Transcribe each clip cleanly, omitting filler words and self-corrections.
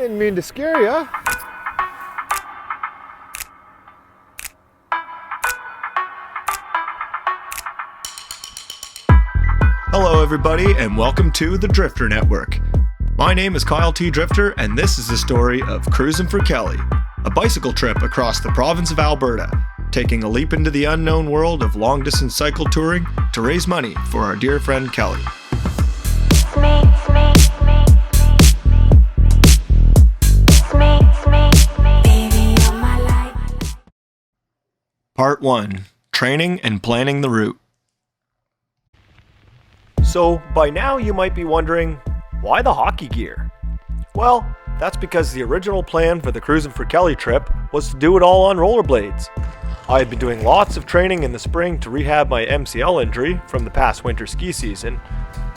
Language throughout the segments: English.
Didn't mean to scare ya. Hello everybody and welcome to the Drifter Network. My name is Kyle T. Drifter and this is the story of Cruisin4Kelly, a bicycle trip across the province of Alberta, taking a leap into the unknown world of long-distance cycle touring to raise money for our dear friend Kelly. Part 1. Training and planning the route. So, by now you might be wondering, why the hockey gear? Well, that's because the original plan for the Cruisin4Kelly trip was to do it all on rollerblades. I had been doing lots of training in the spring to rehab my MCL injury from the past winter ski season.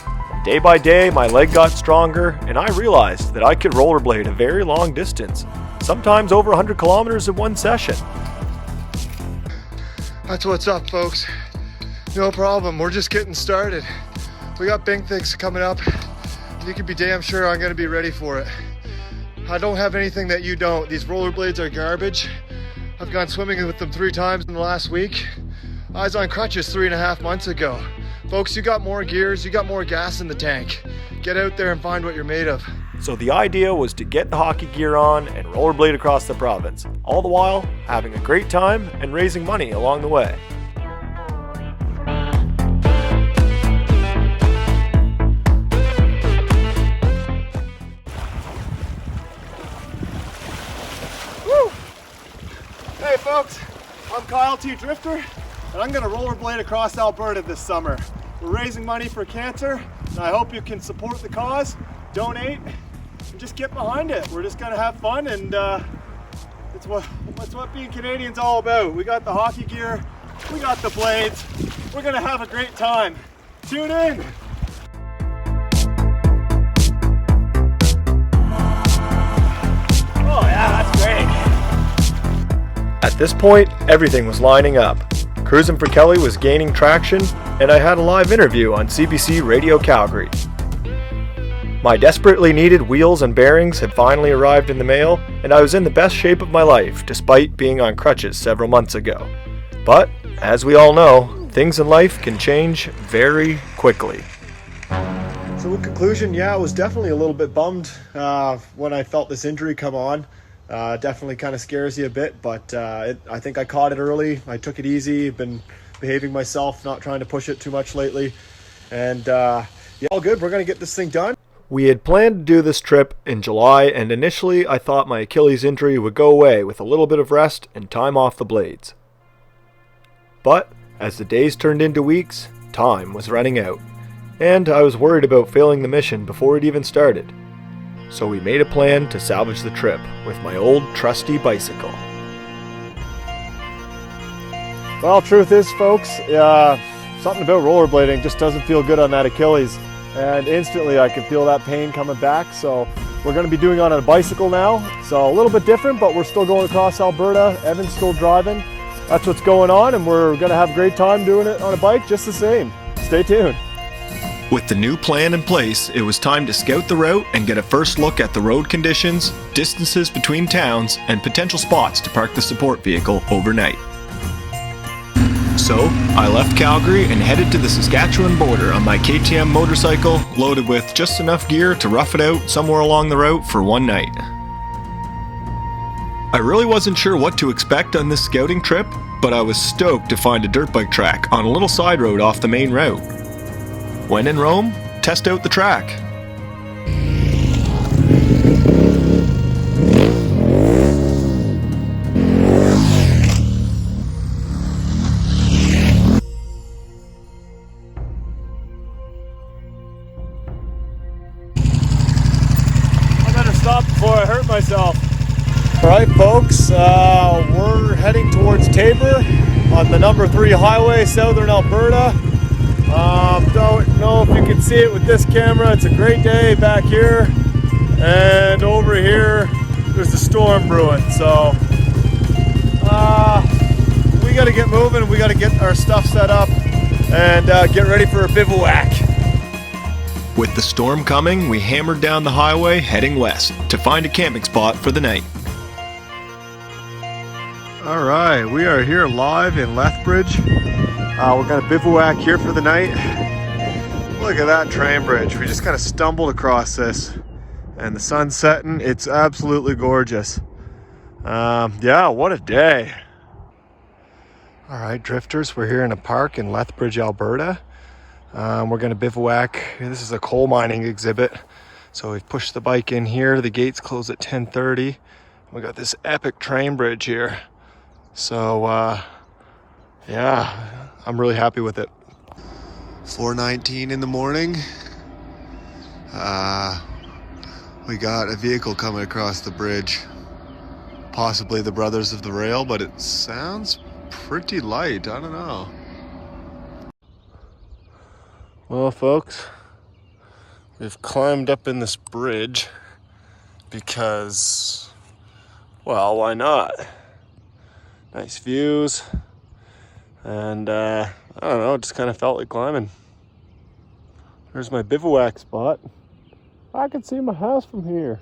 And day by day, my leg got stronger, and I realized that I could rollerblade a very long distance, sometimes over 100 kilometers in one session. That's what's up, folks. No problem, we're just getting started. We got big things coming up, and you can be damn sure I'm gonna be ready for it. I don't have anything that you don't. These rollerblades are garbage. I've gone swimming with them 3 times in the last week. I was on crutches 3.5 months ago. Folks, you got more gears, you got more gas in the tank. Get out there and find what you're made of. So the idea was to get the hockey gear on and rollerblade across the province, all the while having a great time and raising money along the way. Woo! Hey folks, I'm Kyle T. Drifter, and I'm going to rollerblade across Alberta this summer. We're raising money for cancer, and I hope you can support the cause, donate, and just get behind it. We're just gonna have fun, and that's what being Canadian's all about. We got the hockey gear, we got the blades, we're gonna have a great time. Tune in! Oh yeah, that's great! At this point, everything was lining up. Cruisin4Kelly was gaining traction, and I had a live interview on CBC Radio Calgary. My desperately needed wheels and bearings had finally arrived in the mail, and I was in the best shape of my life despite being on crutches several months ago. But, as we all know, things in life can change very quickly. So in conclusion, yeah, I was definitely a little bit bummed when I felt this injury come on. Definitely kind of scares you a bit, but I think I caught it early. I took it easy, been behaving myself, not trying to push it too much lately. And yeah, all good, we're going to get this thing done. We had planned to do this trip in July, and initially I thought my Achilles injury would go away with a little bit of rest and time off the blades. But as the days turned into weeks, time was running out, and I was worried about failing the mission before it even started. So we made a plan to salvage the trip with my old trusty bicycle. Well, truth is, folks, something about rollerblading just doesn't feel good on that Achilles. And instantly I can feel that pain coming back. So we're going to be doing it on a bicycle now. So a little bit different, but we're still going across Alberta. Evan's still driving. That's what's going on, and we're going to have a great time doing it on a bike just the same. Stay tuned. With the new plan in place, it was time to scout the route and get a first look at the road conditions, distances between towns, and potential spots to park the support vehicle overnight. So, I left Calgary and headed to the Saskatchewan border on my KTM motorcycle, loaded with just enough gear to rough it out somewhere along the route for one night. I really wasn't sure what to expect on this scouting trip, but I was stoked to find a dirt bike track on a little side road off the main route. When in Rome, test out the track. Stop before I hurt myself. Alright folks, we're heading towards Taber on the number 3 highway, southern Alberta. Don't know if you can see it with this camera. It's a great day back here, and over here there's a storm brewing, so we got to get moving. We got to get our stuff set up and get ready for a bivouac. With the storm coming, we hammered down the highway heading west to find a camping spot for the night. All right, we are here live in Lethbridge. We're gonna bivouac here for the night. Look at that train bridge. We just kind of stumbled across this and the sun's setting. It's absolutely gorgeous. Yeah, what a day. All right, drifters, we're here in a park in Lethbridge, Alberta. We're gonna bivouac. This is a coal mining exhibit. So we've pushed the bike in here. The gates close at 10:30. We got this epic train bridge here. So, yeah, I'm really happy with it. 4:19 in the morning. We got a vehicle coming across the bridge. Possibly the Brothers of the Rail, but it sounds pretty light. I don't know. Well, folks, we've climbed up in this bridge because, well, why not? Nice views. And, I don't know, it just kind of felt like climbing. There's my bivouac spot. I can see my house from here.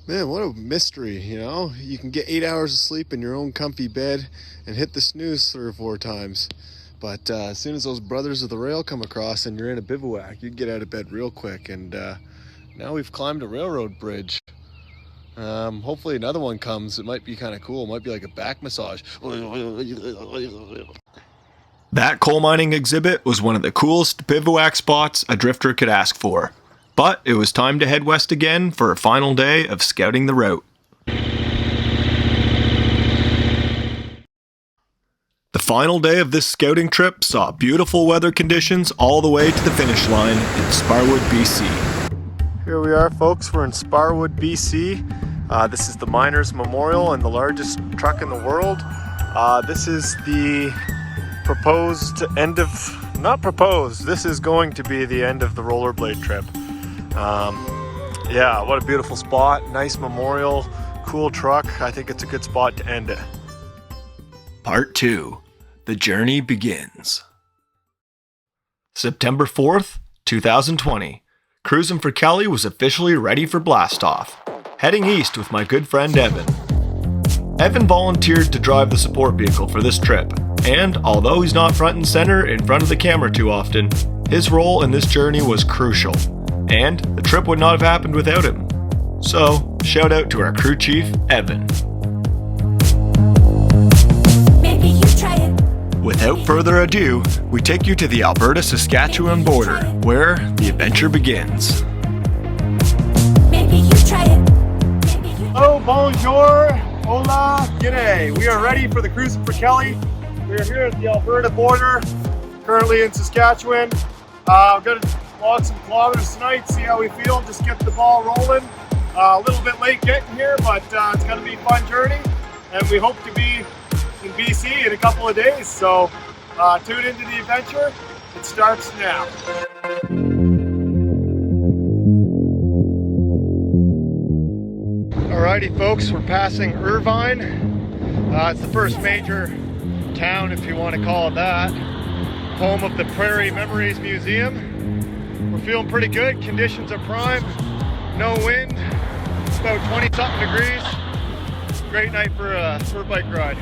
Man, what a mystery, you know? You can get 8 hours of sleep in your own comfy bed and hit the snooze 3 or 4 times. But as soon as those Brothers of the Rail come across and you're in a bivouac, you get out of bed real quick. And now we've climbed a railroad bridge. Hopefully another one comes. It might be kind of cool. It might be like a back massage. That coal mining exhibit was one of the coolest bivouac spots a drifter could ask for. But it was time to head west again for a final day of scouting the route. The final day of this scouting trip saw beautiful weather conditions all the way to the finish line in Sparwood, BC. Here we are, folks. We're in Sparwood, BC. This is the Miners' Memorial and the largest truck in the world. This is the proposed end of, not proposed, this is going to be the end of the rollerblade trip. Yeah, what a beautiful spot. Nice memorial, cool truck. I think it's a good spot to end it. Part 2. The journey begins. September 4th, 2020. Cruisin4Kelly was officially ready for blastoff, heading east with my good friend Evan. Evan volunteered to drive the support vehicle for this trip, and although he's not front and center in front of the camera too often, his role in this journey was crucial, and the trip would not have happened without him. So, shout out to our crew chief, Evan. Without further ado, we take you to the Alberta-Saskatchewan border, where the adventure begins. Oh, bonjour, hola, g'day. We are ready for the Cruisin4Kelly. We are here at the Alberta border, currently in Saskatchewan. We're going to walk some kilometers tonight, see how we feel, just get the ball rolling. A little bit late getting here, but it's going to be a fun journey, and we hope to be in BC in a couple of days, so tune into the adventure. It starts now. Alrighty, folks, we're passing Irvine. It's the first major town, if you want to call it that, home of the Prairie Memories Museum. We're feeling pretty good. Conditions are prime. No wind. It's about 20-something degrees. Great night for a bike ride.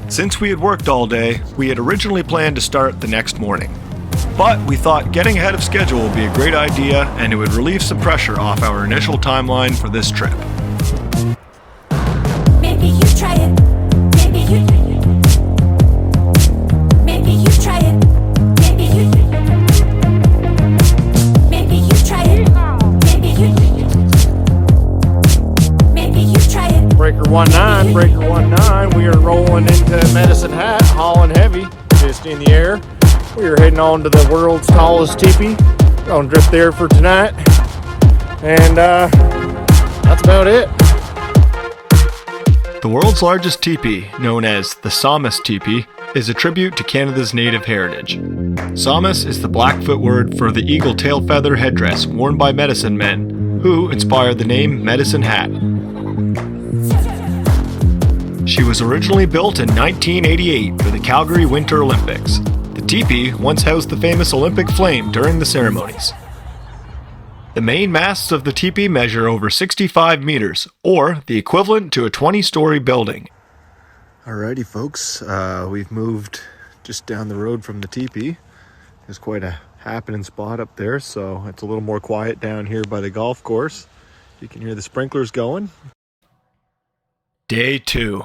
Since we had worked all day, we had originally planned to start the next morning. But we thought getting ahead of schedule would be a great idea, and it would relieve some pressure off our initial timeline for this trip. Maybe you try it. Maybe you try it. Maybe you try it. Maybe you try it. Breaker 19, we are rolling into Medicine Hat, hauling heavy, just in the air. We are heading on to the world's tallest teepee. Gonna drift there for tonight, and that's about it. The world's largest teepee, known as the Samis teepee, is a tribute to Canada's native heritage. Samis is the Blackfoot word for the eagle tail feather headdress worn by medicine men, who inspired the name Medicine Hat. She was originally built in 1988 for the Calgary Winter Olympics. The teepee once housed the famous Olympic flame during the ceremonies. The main masts of the teepee measure over 65 meters, or the equivalent to a 20-story building. Alrighty folks, we've moved just down the road from the teepee. There's quite a happening spot up there, so it's a little more quiet down here by the golf course. You can hear the sprinklers going. Day 2.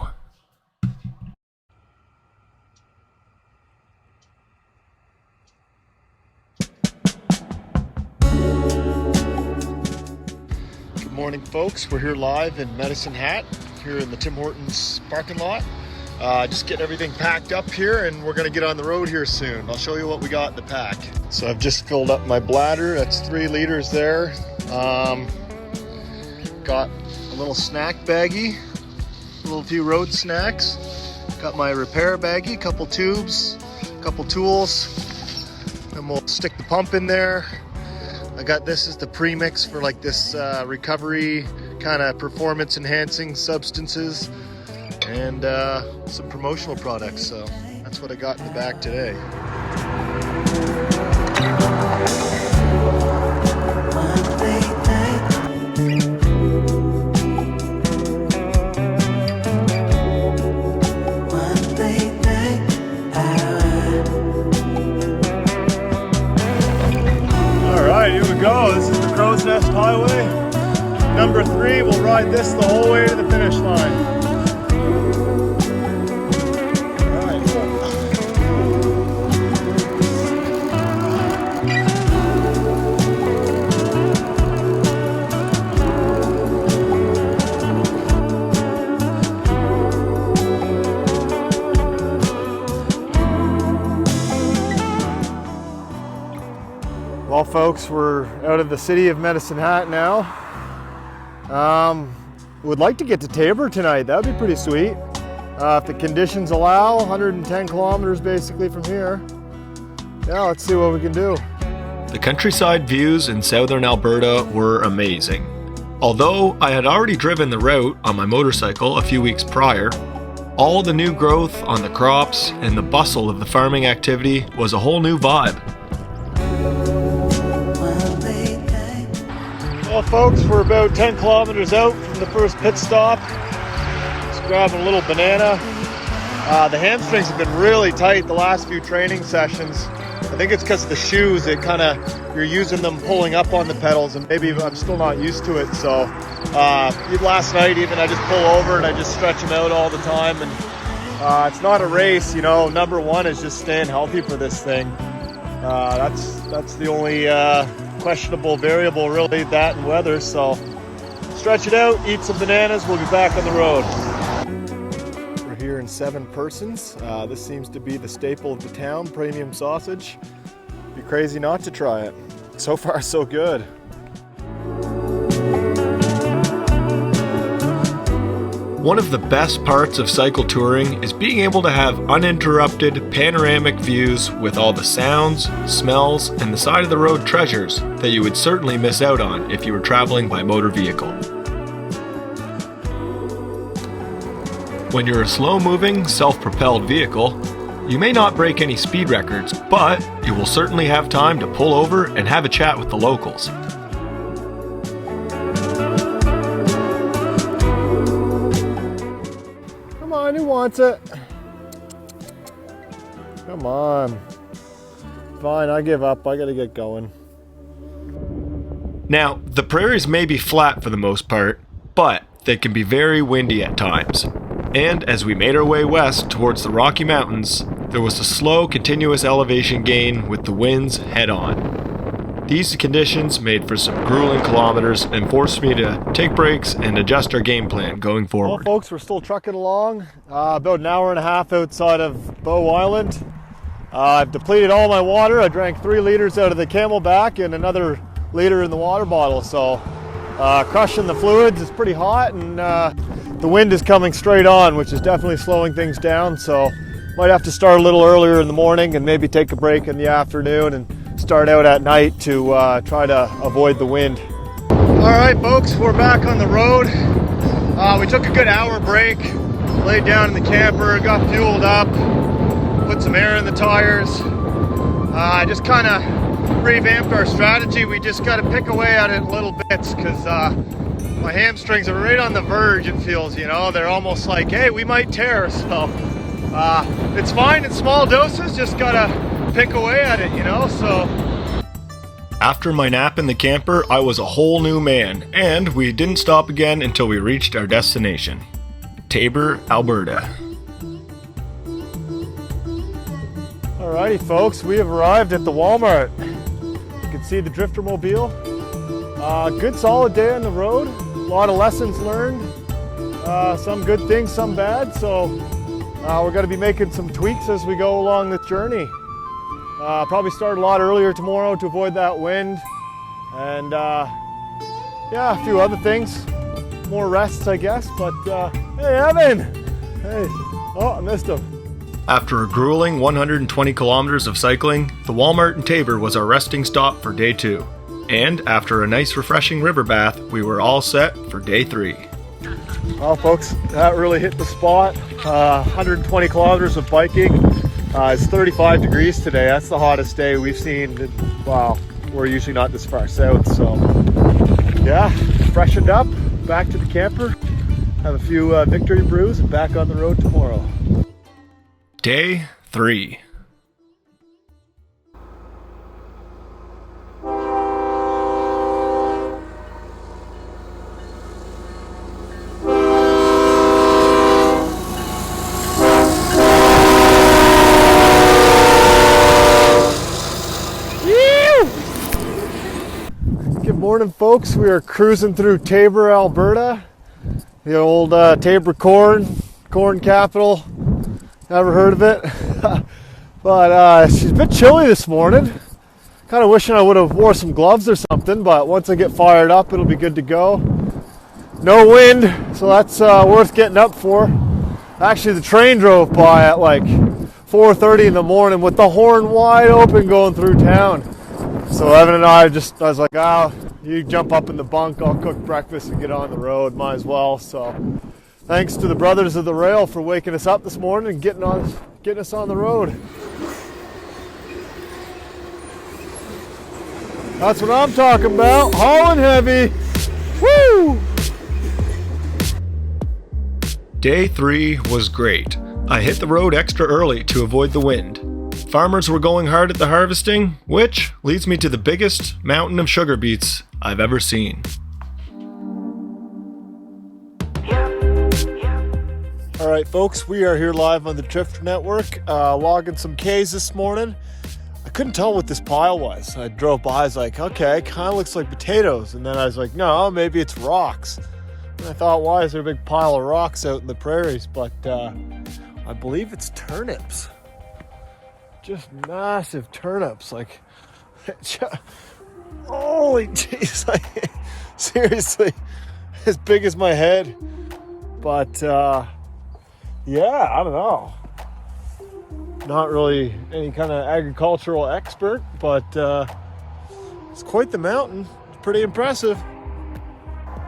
Good morning, folks. We're here live in Medicine Hat, here in the Tim Hortons parking lot. Just getting everything packed up here, and we're gonna get on the road here soon. I'll show you what we got in the pack. So I've just filled up my bladder. That's 3 liters there. Got a little snack baggie, a few road snacks. Got my repair baggie, a couple tubes, a couple tools, and we'll stick the pump in there. I got this as the premix for like this recovery kind of performance enhancing substances, and some promotional products. So that's what I got in the back today. All right, here we go. This is the Crow's Nest Highway. Number 3, we'll ride this the whole way to the finish line. Well, folks, we're out of the city of Medicine Hat now. Would like to get to Tabor tonight. That would be pretty sweet. If the conditions allow, 110 kilometers basically from here. Yeah, let's see what we can do. The countryside views in southern Alberta were amazing. Although I had already driven the route on my motorcycle a few weeks prior, all the new growth on the crops and the bustle of the farming activity was a whole new vibe. Well, folks, we're about 10 kilometers out from the first pit stop. Just grabbing a little banana. The hamstrings have been really tight the last few training sessions. I think it's because of the shoes. You're using them pulling up on the pedals, and maybe I'm still not used to it. So last night even I just pull over and I just stretch them out all the time. And it's not a race, you know. Number 1 is just staying healthy for this thing. That's the only questionable variable, really, that and weather. So stretch it out, eat some bananas, we'll be back on the road. We're here in 7 persons. This seems to be the staple of the town, premium sausage. Be crazy not to try it. So far, so good. One of the best parts of cycle touring is being able to have uninterrupted panoramic views with all the sounds, smells, and the side of the road treasures that you would certainly miss out on if you were traveling by motor vehicle. When you're a slow-moving, self-propelled vehicle, you may not break any speed records, but you will certainly have time to pull over and have a chat with the locals. Who wants it? Come on. Fine, I give up. I gotta get going. Now, the prairies may be flat for the most part, but they can be very windy at times. And as we made our way west towards the Rocky Mountains, there was a slow, continuous elevation gain with the winds head on. These conditions made for some grueling kilometers and forced me to take breaks and adjust our game plan going forward. Well, folks, we're still trucking along. About an hour and a half outside of Bow Island. I've depleted all my water. I drank 3 liters out of the Camelback and another liter in the water bottle. So crushing the fluids. It's pretty hot, and the wind is coming straight on, which is definitely slowing things down. So might have to start a little earlier in the morning and maybe take a break in the afternoon and start out at night to try to avoid the wind. All right, folks, we're back on the road. We took a good hour break, laid down in the camper, got fueled up, put some air in the tires. I just kind of revamped our strategy. We just got to pick away at it in little bits because my hamstrings are right on the verge, it feels, you know. They're almost like, hey, we might tear. So it's fine in small doses, just got to pick away at it, you know. So After my nap in the camper, I was a whole new man, and we didn't stop again until we reached our destination, Taber, Alberta. Alrighty folks, we have arrived at the Walmart. You can see the drifter mobile. Good solid day on the road. A lot of lessons learned. Some good things, some bad. So we're going to be making some tweaks as we go along this journey. Probably start a lot earlier tomorrow to avoid that wind. And yeah, a few other things. More rests, I guess. But hey, Evan! Hey, oh, I missed him. After a grueling 120 kilometers of cycling, the Walmart in Taber was our resting stop for day 2. And after a nice refreshing river bath, we were all set for day 3. Well folks, that really hit the spot. 120 kilometers of biking. It's 35 degrees today. That's the hottest day we've seen. Wow, we're usually not this far south. So yeah, freshened up, back to the camper, have a few victory brews and back on the road tomorrow. Day 3. Good morning folks, we are cruising through Taber, Alberta. The old Taber corn capital. Never heard of it. But she's a bit chilly this morning. Kind of wishing I would have wore some gloves or something, but once I get fired up it'll be good to go. No wind, so that's worth getting up for. Actually the train drove by at like 4:30 in the morning with the horn wide open going through town. So Evan and I was like, you jump up in the bunk, I'll cook breakfast and get on the road, might as well. So thanks to the Brothers of the Rail for waking us up this morning and getting us on the road. That's what I'm talking about, hauling heavy. Woo! Day 3 was great. I hit the road extra early to avoid the wind. Farmers were going hard at the harvesting, which leads me to the biggest mountain of sugar beets I've ever seen. All right, folks, we are here live on the Drift Network, logging some Ks this morning. I couldn't tell what this pile was. I drove by, I was like, okay, kind of looks like potatoes. And then I was like, no, maybe it's rocks. And I thought, why is there a big pile of rocks out in the prairies? But I believe it's turnips. Just massive turnips, like, holy jeez, like, seriously, as big as my head. But yeah, I don't know. Not really any kind of agricultural expert, but it's quite the mountain. It's pretty impressive.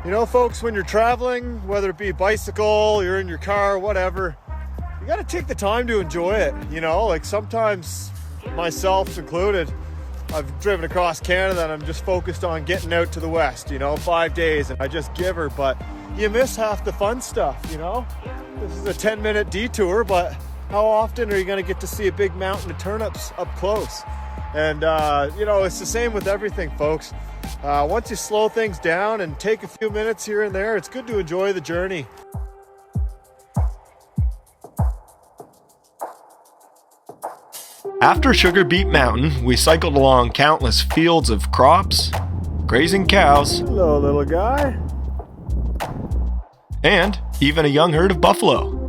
You know, folks, when you're traveling, whether it be bicycle, you're in your car, whatever, you got to take the time to enjoy it. You know, like sometimes, myself included, I've driven across Canada and I'm just focused on getting out to the west, you know, 5 days, and I just give her, but you miss half the fun stuff, you know? This is a 10-minute detour, but how often are you going to get to see a big mountain of turnips up close? And, you know, it's the same with everything, folks. Once you slow things down and take a few minutes here and there, it's good to enjoy the journey. After Sugar Beet Mountain, we cycled along countless fields of crops, grazing cows, Hello, little guy. and even a young herd of buffalo.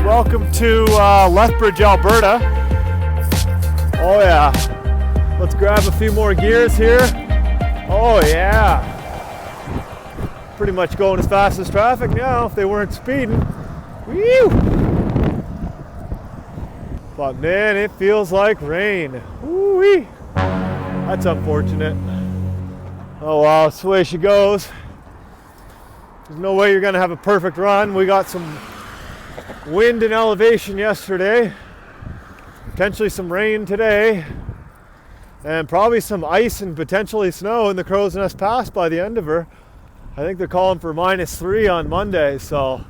Welcome to Lethbridge, Alberta. Oh yeah. Let's grab a few more gears here. Oh yeah. Pretty much going as fast as traffic now if they weren't speeding. Whew. But man, it feels like rain. Woo-wee. That's unfortunate. Oh wow, that's the way she goes. There's no way you're gonna have a perfect run. We got some wind and elevation yesterday, potentially some rain today, and probably some ice and potentially snow in the Crow's Nest Pass by the end of her. I think they're calling for -3 on Monday, so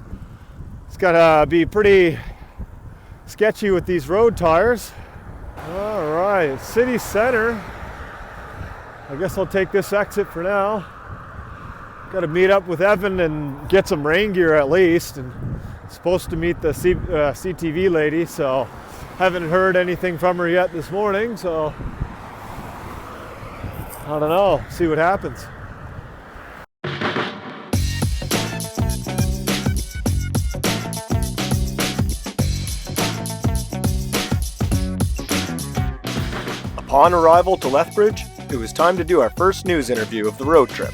it's gonna be pretty sketchy with these road tires. All right, city center. I guess I'll take this exit for now. Got to meet up with Evan and get some rain gear at least, and supposed to meet the CTV lady, so haven't heard anything from her yet this morning, so I don't know, see what happens. Upon arrival to Lethbridge, it was time to do our first news interview of the road trip.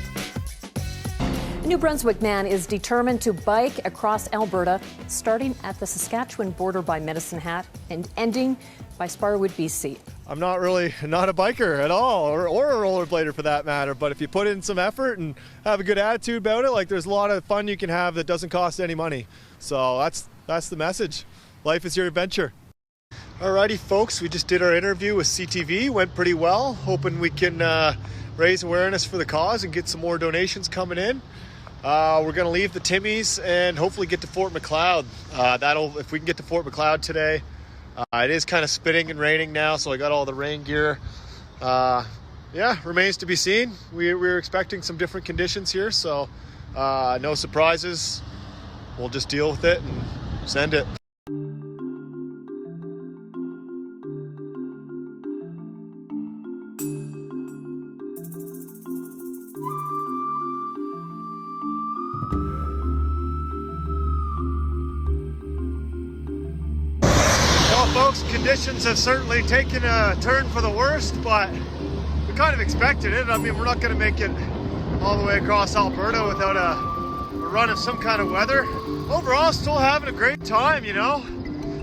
A New Brunswick man is determined to bike across Alberta, starting at the Saskatchewan border by Medicine Hat and ending by Sparwood, BC. I'm not a biker at all, or a rollerblader for that matter, but if you put in some effort and have a good attitude about it, like there's a lot of fun you can have that doesn't cost any money. So that's the message. Life is your adventure. Alrighty folks, we just did our interview with CTV, went pretty well, hoping we can raise awareness for the cause and get some more donations coming in. We're going to leave the Timmies and hopefully get to Fort Macleod. If we can get to Fort Macleod today. It is kind of spitting and raining now, so I got all the rain gear. Yeah, remains to be seen. We're expecting some different conditions here, so no surprises. We'll just deal with it and send it. Folks, conditions have certainly taken a turn for the worst, but we kind of expected it. I mean, we're not going to make it all the way across Alberta without a run of some kind of weather. Overall, still having a great time, you know.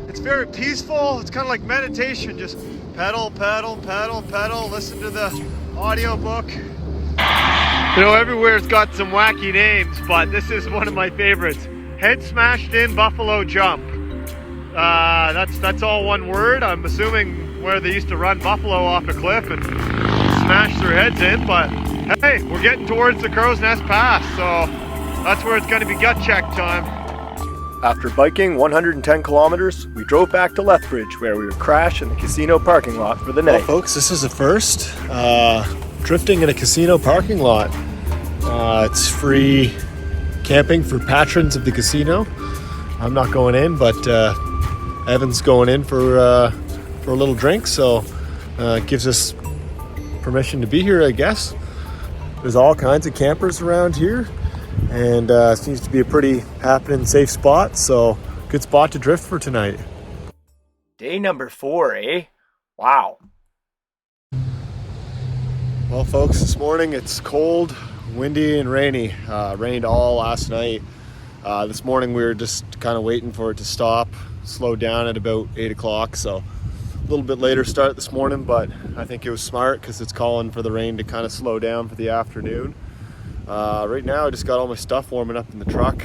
It's very peaceful. It's kind of like meditation. Just pedal, pedal, pedal, pedal, listen to the audiobook. You know, everywhere it's got some wacky names, but this is one of my favorites. Head smashed in Buffalo Jump. That's all one word. I'm assuming where they used to run buffalo off a cliff and smash their heads in, but hey, we're getting towards the Crow's Nest Pass, so that's where it's going to be gut check time. After biking 110 kilometers, we drove back to Lethbridge, where we would crash in the casino parking lot for the night. Well, folks, this is the first drifting in a casino parking lot. It's free camping for patrons of the casino. I'm not going in, but Evan's going in for a little drink, so it gives us permission to be here, I guess. There's all kinds of campers around here, and seems to be a pretty happening, safe spot, so good spot to drift for tonight. Day number 4, eh? Wow. Well, folks, this morning it's cold, windy, and rainy. Rained all last night. This morning we were just kind of waiting for it to stop, slow down at about 8 o'clock, so a little bit later start this morning, but I think it was smart because it's calling for the rain to kind of slow down for the afternoon. Right now I just got all my stuff warming up in the truck,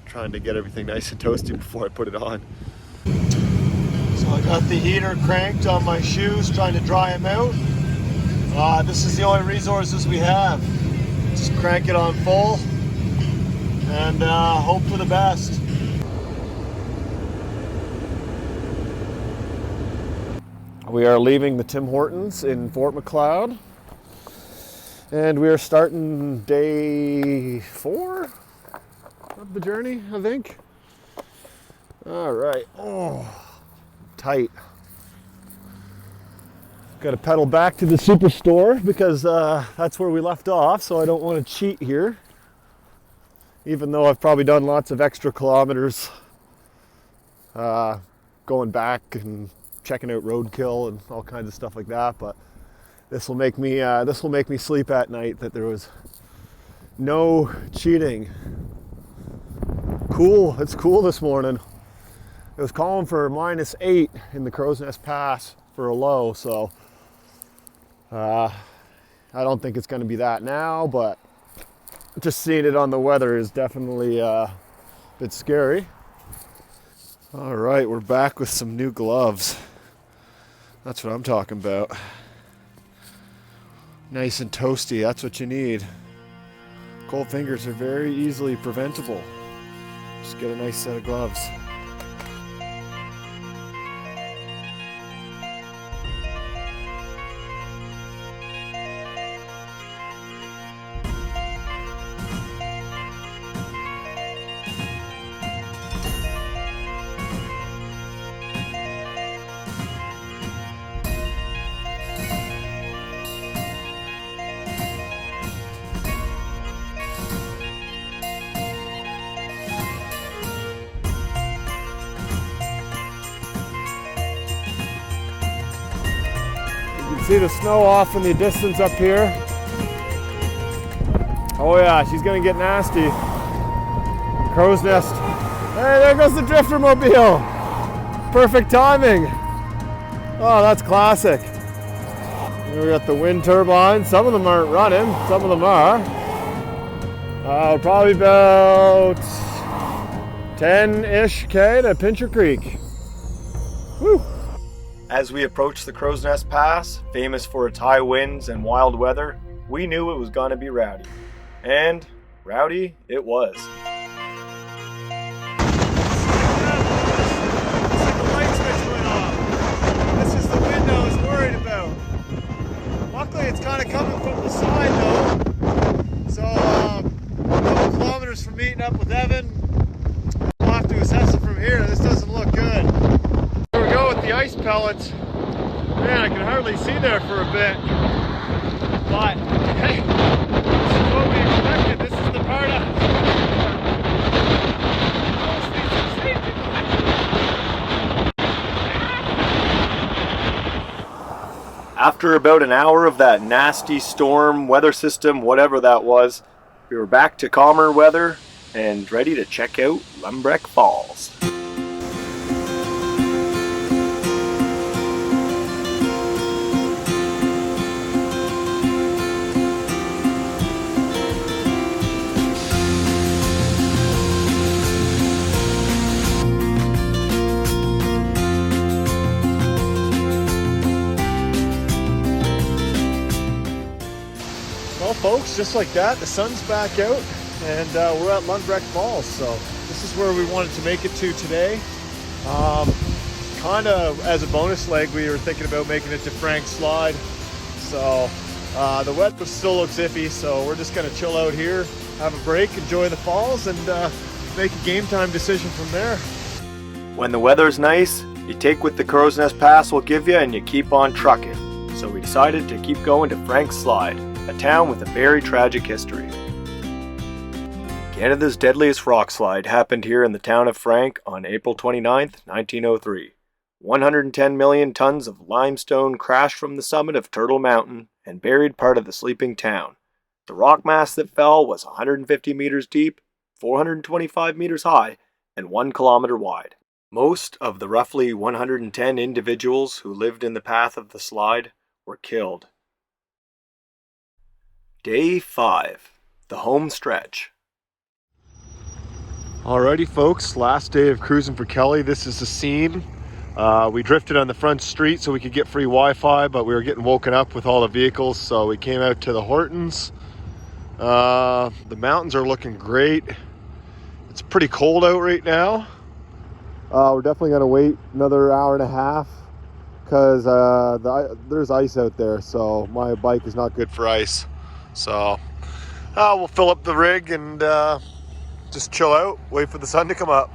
trying to get everything nice and toasty before I put it on. So I got the heater cranked on my shoes, trying to dry them out. This is the only resources we have. Just crank it on full and hope for the best. We are leaving the Tim Hortons in Fort Macleod, and we are starting day 4 of the journey, I think. All right. Oh, tight. Got to pedal back to the superstore because that's where we left off, so I don't want to cheat here. Even though I've probably done lots of extra kilometers going back and checking out roadkill and all kinds of stuff like that. But this will make me sleep at night that there was no cheating. Cool. It's cool this morning. It was calling for -8 in the Crow's Nest Pass for a low, so I don't think it's going to be that now, but just seeing it on the weather is definitely a bit scary. All right, we're back with some new gloves. That's what I'm talking about. Nice and toasty, that's what you need. Cold fingers are very easily preventable. Just get a nice set of gloves. See the snow off in the distance up here. Oh yeah, she's gonna get nasty. Crow's Nest. Hey, there goes the drifter mobile. Perfect timing. Oh, that's classic. Here we got the wind turbines. Some of them aren't running, some of them are. Probably about 10-ish K to Pincher Creek. Woo. As we approached the Crow's Nest Pass, famous for its high winds and wild weather, we knew it was going to be rowdy. And rowdy it was. The light switch went off. This is the wind I was worried about. Luckily it's kind of coming from the side though. So a couple kilometers from meeting up with Evan. We'll have to assess it from here. This doesn't look good. Here we go with the ice pellets. Man, I can hardly see there for a bit. But hey, this is what we expected. This is the part of After about an hour of that nasty storm weather system, whatever that was, we were back to calmer weather and ready to check out Lumbreck Falls. Well, folks, just like that, the sun's back out, and we're at Lumbreck Falls. So this is where we wanted to make it to today. Kind of as a bonus leg, we were thinking about making it to Frank's Slide. So the weather still looks iffy, so we're just going to chill out here, have a break, enjoy the falls, and make a game time decision from there. When the weather's nice, you take what the Crow's Nest Pass will give you and you keep on trucking. So we decided to keep going to Frank's Slide, a town with a very tragic history. Canada's deadliest rock slide happened here in the town of Frank on April 29, 1903. 110 million tons of limestone crashed from the summit of Turtle Mountain and buried part of the sleeping town. The rock mass that fell was 150 meters deep, 425 meters high, and 1 kilometer wide. Most of the roughly 110 individuals who lived in the path of the slide were killed. Day 5, the home stretch. Alrighty folks, last day of Cruisin4Kelly. This is the scene. We drifted on the front street so we could get free Wi-Fi, but we were getting woken up with all the vehicles, so we came out to the Hortons. The mountains are looking great. It's pretty cold out right now. We're definitely gonna wait another hour and a half because there's ice out there, so my bike is not good for ice. So we'll fill up the rig and just chill out, wait for the sun to come up.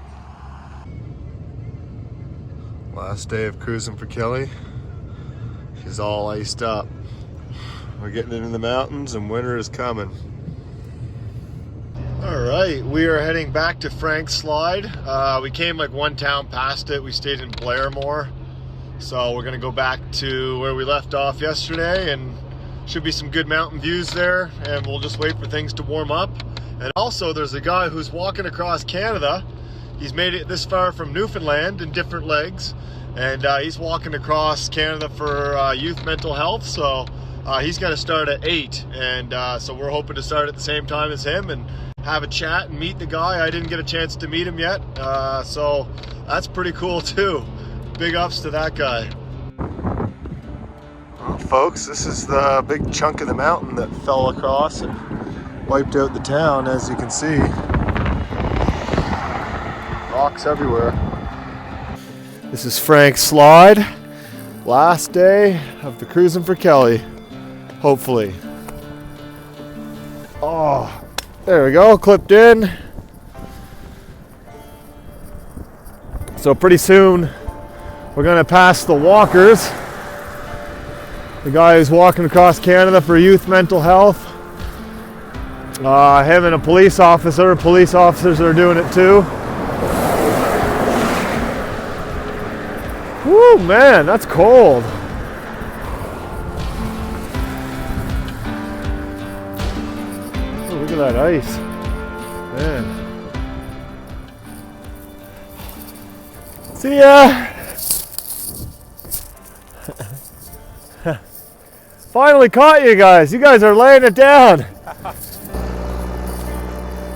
Last day of Cruisin4Kelly. She's all iced up. We're getting into the mountains and winter is coming. All right, we are heading back to Frank's Slide. We came like one town past it. We stayed in Blairmore. So we're gonna go back to where we left off yesterday, and should be some good mountain views there, and we'll just wait for things to warm up. And also there's a guy who's walking across Canada. He's made it this far from Newfoundland in different legs, and he's walking across Canada for youth mental health. So he's got to start at 8, and so we're hoping to start at the same time as him and have a chat and meet the guy. I didn't get a chance to meet him yet, so that's pretty cool too. Big ups to that guy. Well, folks, this is the big chunk of the mountain that fell across and wiped out the town, as you can see. Rocks everywhere. This is Frank's Slide. Last day of the Cruisin4Kelly. Hopefully. Oh, there we go, clipped in. So pretty soon we're gonna pass the walkers. The guy who's walking across Canada for youth mental health. Him and a police officer. Police officers are doing it too. Woo, man, that's cold. Oh, look at that ice. Man. See ya. Finally caught you guys. You guys are laying it down.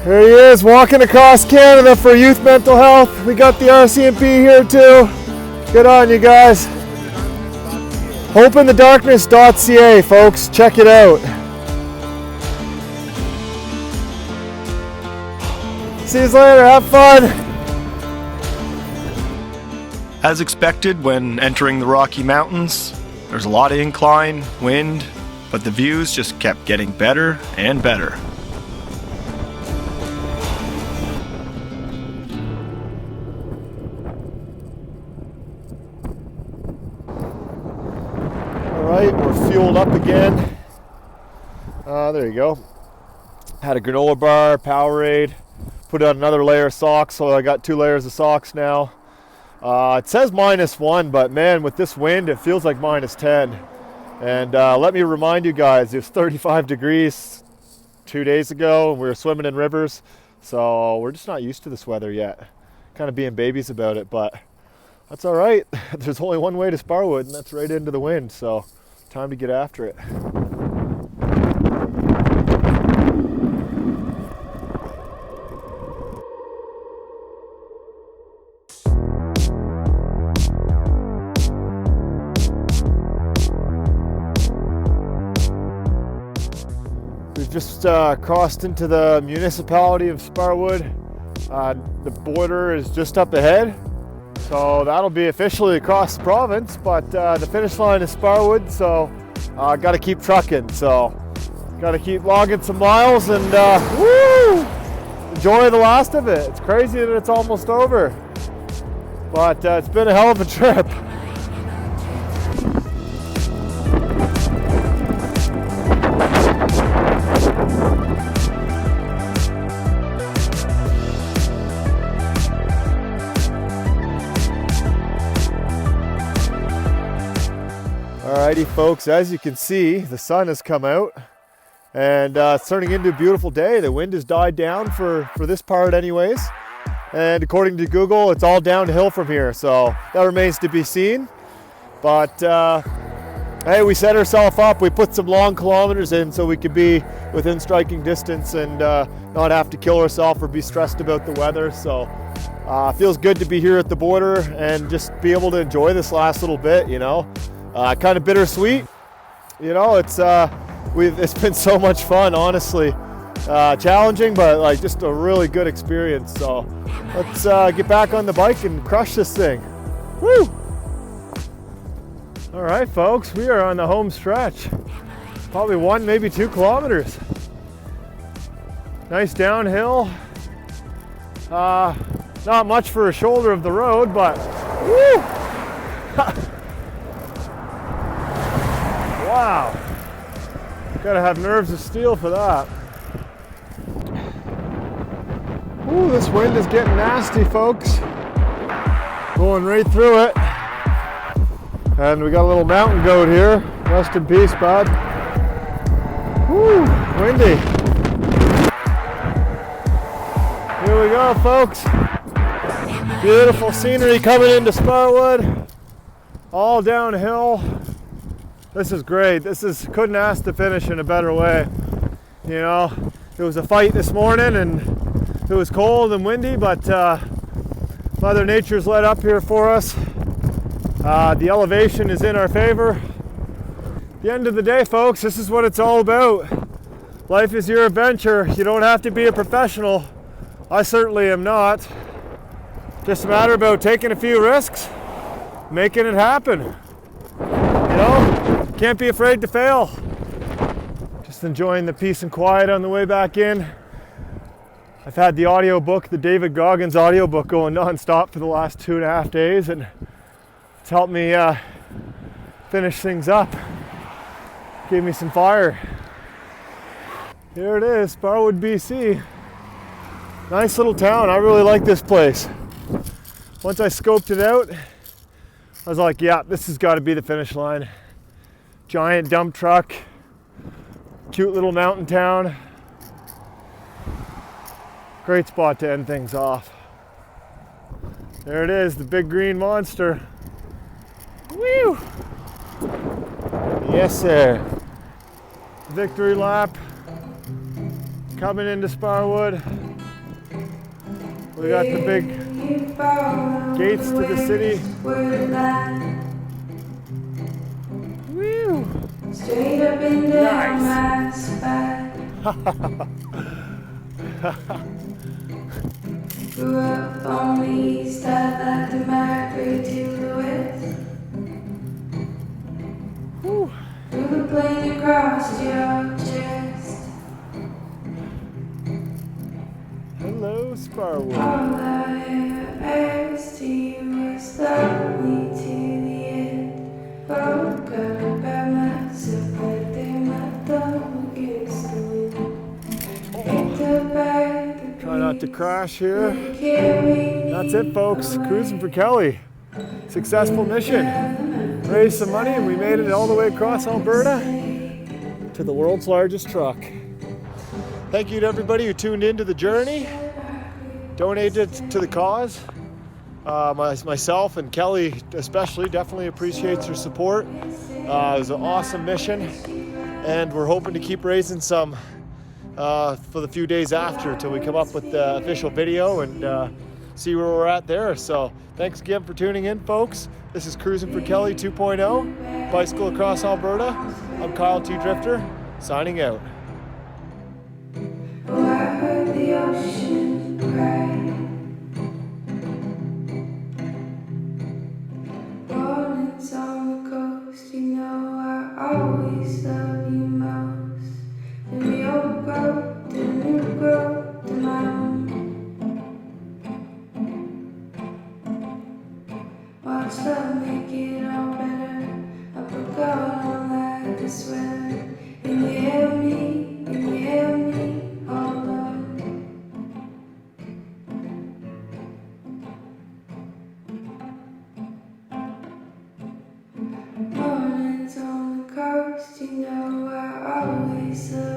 Here he is, walking across Canada for youth mental health. We got the RCMP here too. Good on you guys. Hopeinthedarkness.ca, folks. Check it out. See you later. Have fun. As expected when entering the Rocky Mountains, there's a lot of incline, wind, but the views just kept getting better and better. Alright, we're fueled up again. There you go. Had a granola bar, Powerade, put on another layer of socks, so I got 2 layers of socks now. It says -1, but man, with this wind, it feels like -10. And let me remind you guys, it was 35 degrees 2 days ago, and we were swimming in rivers, so we're just not used to this weather yet. Kind of being babies about it, but that's all right. There's only one way to Sparwood, and that's right into the wind, so time to get after it. We've just crossed into the municipality of Sparwood. The border is just up ahead, so that'll be officially across the province, but the finish line is Sparwood, so got to keep trucking, so got to keep logging some miles and woo! Enjoy the last of it. It's crazy that it's almost over, but it's been a hell of a trip. Alrighty folks, as you can see, the sun has come out and it's turning into a beautiful day. The wind has died down for this part anyways. And according to Google, it's all downhill from here. So that remains to be seen. But hey, we set ourselves up. We put some long kilometers in so we could be within striking distance and not have to kill ourselves or be stressed about the weather. So feels good to be here at the border and just be able to enjoy this last little bit, you know. Kind of bittersweet, you know. It's been so much fun, honestly. Challenging, but like just a really good experience. So let's get back on the bike and crush this thing. Woo! All right, folks, we are on the home stretch. Probably 1, maybe 2 kilometers. Nice downhill. Not much for a shoulder of the road, but woo! Wow, gotta have nerves of steel for that. Ooh, this wind is getting nasty, folks. Going right through it. And we got a little mountain goat here. Rest in peace, bud. Woo, windy. Here we go, folks. Beautiful scenery coming into Sparwood. All downhill. This is great. Couldn't ask to finish in a better way. You know, it was a fight this morning and it was cold and windy, but Mother Nature's let up here for us. The elevation is in our favor. At the end of the day, folks, this is what it's all about. Life is your adventure. You don't have to be a professional. I certainly am not. Just a matter about taking a few risks, making it happen. You know, can't be afraid to fail. Just enjoying the peace and quiet on the way back in. I've had the audiobook, the David Goggins audiobook, going non-stop for the last 2.5 days, and it's helped me finish things up. Gave me some fire. Here it is, Sparwood, BC. Nice little town. I really like this place. Once I scoped it out, I was like, yeah, this has got to be the finish line. Giant dump truck, cute little mountain town. Great spot to end things off. There it is, the big green monster. Woo! Yes, sir. Victory lap. Coming into Sparwood. We got the big gates to the city. Woo! Straight up and down my spine. Grew up on the east, I'd like to migrate to the west. Woo. Through the plane across your chest. Hello, Sparwood. All I ever asked to you was love me to the end. Forgot about myself right there, my thumb against the wind. Picked up at the Try not to crash here. carry. That's it, folks. Cruising for Kelly. Successful mission. Raised some money and we made it all the way across Alberta to the world's largest truck. Thank you to everybody who tuned into the journey, donated to the cause. Myself and Kelly especially definitely appreciates your support. It was an awesome mission and we're hoping to keep raising some for the few days after till we come up with the official video and see where we're at there. So thanks again for tuning in, folks. This is Cruisin4Kelly 2.0, Bicycle Across Alberta. I'm Kyle T. Drifter, signing out. Oh, I heard the ocean cry. Mornings on the coast, you know I always love you most. And we all grow to new growth to mountain. Watch love make it all better. I forgot all that to swear. And you held me, and you held me all alone. Mornings on the coast, you know I always love